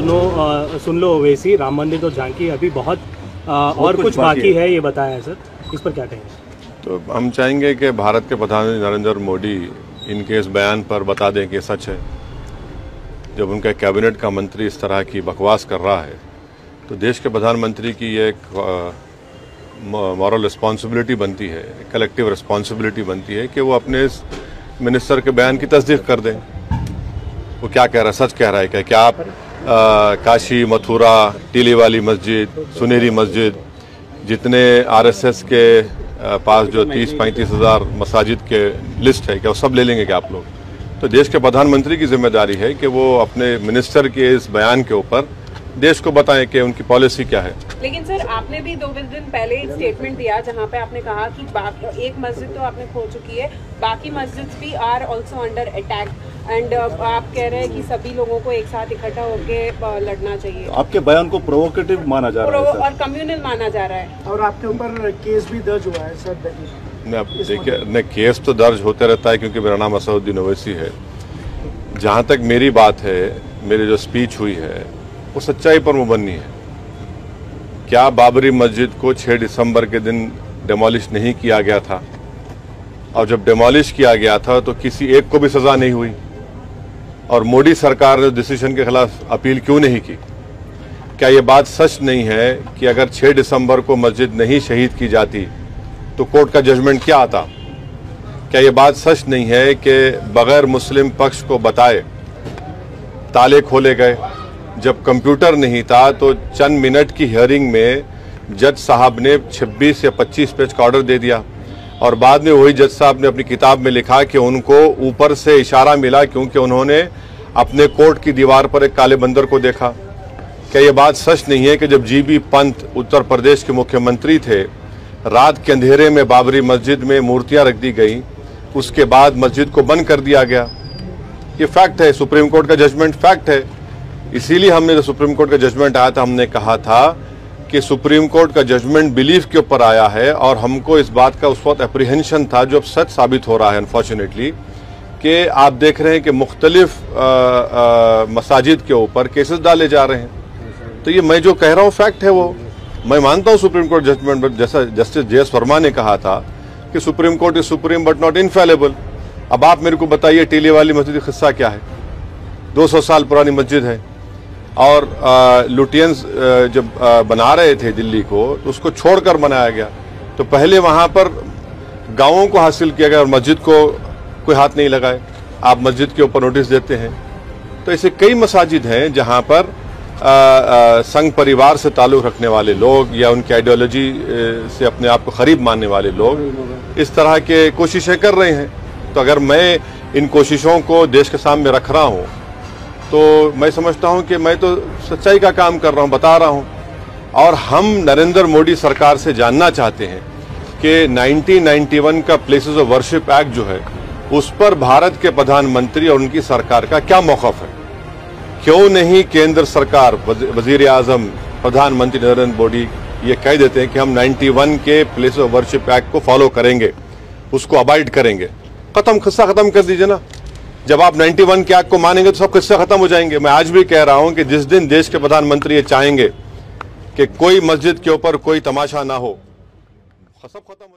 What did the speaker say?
सुन लो ओवैसी, राम मंदिर तो झांकी अभी बहुत और कुछ बाकी है, ये बताया है सर, इस पर क्या कहेंगे? तो हम चाहेंगे कि भारत के प्रधानमंत्री नरेंद्र मोदी इनके इस बयान पर बता दें कि सच है। जब उनका कैबिनेट का मंत्री इस तरह की बकवास कर रहा है तो देश के प्रधानमंत्री की ये एक मॉरल रिस्पॉन्सिबिलिटी बनती है, कलेक्टिव रिस्पॉन्सिबिलिटी बनती है कि वो अपने इस मिनिस्टर के बयान की तस्दीक कर दें। वो क्या कह रहा है, सच कह रहा है क्या आप काशी, मथुरा, टीली वाली मस्जिद, सुनहरी मस्जिद, जितने आरएसएस के पास जो 30-35 हज़ार मसाजिद के लिस्ट है, क्या वो सब ले लेंगे क्या आप लोग? तो देश के प्रधानमंत्री की जिम्मेदारी है कि वो अपने मिनिस्टर के इस बयान के ऊपर देश को बताएं कि उनकी पॉलिसी क्या है। लेकिन सर, आपने भी 2 दिन पहले एक स्टेटमेंट दिया जहां पे आपने कहा कि एक मस्जिद तो आपने खो चुकी है, बाकी मस्जिद भी are also under attack, and आप कह रहे हैं कि सभी लोगों को एक साथ इकट्ठा होकर लड़ना चाहिए। आपके बयान को प्रोवोकेटिव माना जा रहा है सर, और कम्युनल माना जा रहा है, और आपके ऊपर केस भी दर्ज हुआ है सर। देखिए, नहीं, केस तो दर्ज होते रहता है क्योंकि मेरा नाम असदुद्दीन ओवैसी है। जहाँ तक मेरी बात है, मेरी जो स्पीच हुई है वो सच्चाई पर मुबन्नी है। क्या बाबरी मस्जिद को 6 दिसंबर के दिन डिमोलिश नहीं किया गया था? और जब डिमोलिश किया गया था तो किसी एक को भी सजा नहीं हुई, और मोदी सरकार ने डिसीजन के खिलाफ अपील क्यों नहीं की? क्या ये बात सच नहीं है कि अगर 6 दिसंबर को मस्जिद नहीं शहीद की जाती तो कोर्ट का जजमेंट क्या आता? क्या ये बात सच नहीं है कि बगैर मुस्लिम पक्ष को बताए ताले खोले गए? जब कंप्यूटर नहीं था तो चंद मिनट की हियरिंग में जज साहब ने 26 या 25 पेज का ऑर्डर दे दिया, और बाद में वही जज साहब ने अपनी किताब में लिखा कि उनको ऊपर से इशारा मिला क्योंकि उन्होंने अपने कोर्ट की दीवार पर एक काले बंदर को देखा। क्या ये बात सच नहीं है कि जब जीबी पंत उत्तर प्रदेश के मुख्यमंत्री थे, रात के अंधेरे में बाबरी मस्जिद में मूर्तियां रख दी गई, उसके बाद मस्जिद को बंद कर दिया गया? ये फैक्ट है, सुप्रीम कोर्ट का जजमेंट फैक्ट है। इसीलिए हमने जो सुप्रीम कोर्ट का जजमेंट आया था, हमने कहा था कि सुप्रीम कोर्ट का जजमेंट बिलीफ के ऊपर आया है, और हमको इस बात का उस वक्त एप्रीहेंशन था, जो अब सच साबित हो रहा है अनफॉर्चुनेटली, कि आप देख रहे हैं कि मुख्तलिफ मसाजिद के ऊपर केसेस डाले जा रहे हैं। तो ये मैं जो कह रहा हूँ फैक्ट है, वो मैं मानता हूँ सुप्रीम कोर्ट जजमेंट, बट जैसा जस्टिस JS वर्मा ने कहा था कि supreme court is supreme but not infallible. अब आप मेरे को बताइए, टीले वाली मस्जिद का किस्सा क्या है? 200 साल पुरानी मस्जिद है, और लुटियंस जब बना रहे थे दिल्ली को तो उसको छोड़कर बनाया गया। तो पहले वहां पर गांवों को हासिल किया गया और मस्जिद को कोई हाथ नहीं लगाए। आप मस्जिद के ऊपर नोटिस देते हैं। तो ऐसे कई मसाजिद हैं जहां पर संघ परिवार से ताल्लुक रखने वाले लोग या उनकी आइडियोलॉजी से अपने आप को करीब मानने वाले लोग इस तरह के कोशिशें कर रहे हैं। तो अगर मैं इन कोशिशों को देश के सामने रख रहा हूं तो मैं समझता हूं कि मैं तो सच्चाई का काम कर रहा हूं, बता रहा हूं। और हम नरेंद्र मोदी सरकार से जानना चाहते हैं कि 1991 का प्लेसेस ऑफ वर्शिप एक्ट जो है, उस पर भारत के प्रधानमंत्री और उनकी सरकार का क्या मौक़िफ़ है? क्यों नहीं केंद्र सरकार, वजीर आजम, प्रधानमंत्री नरेंद्र मोदी ये कह देते हैं कि हम 91 के प्लेसेस ऑफ वर्शिप एक्ट को फॉलो करेंगे, उसको अबाइड करेंगे? किस्सा खत्म कर दीजिए ना। जब आप 91 के एक्ट को मानेंगे तो सब किस्से खत्म हो जाएंगे। मैं आज भी कह रहा हूं कि जिस दिन देश के प्रधानमंत्री ये चाहेंगे कि कोई मस्जिद के ऊपर कोई तमाशा ना हो, सब खत्म हो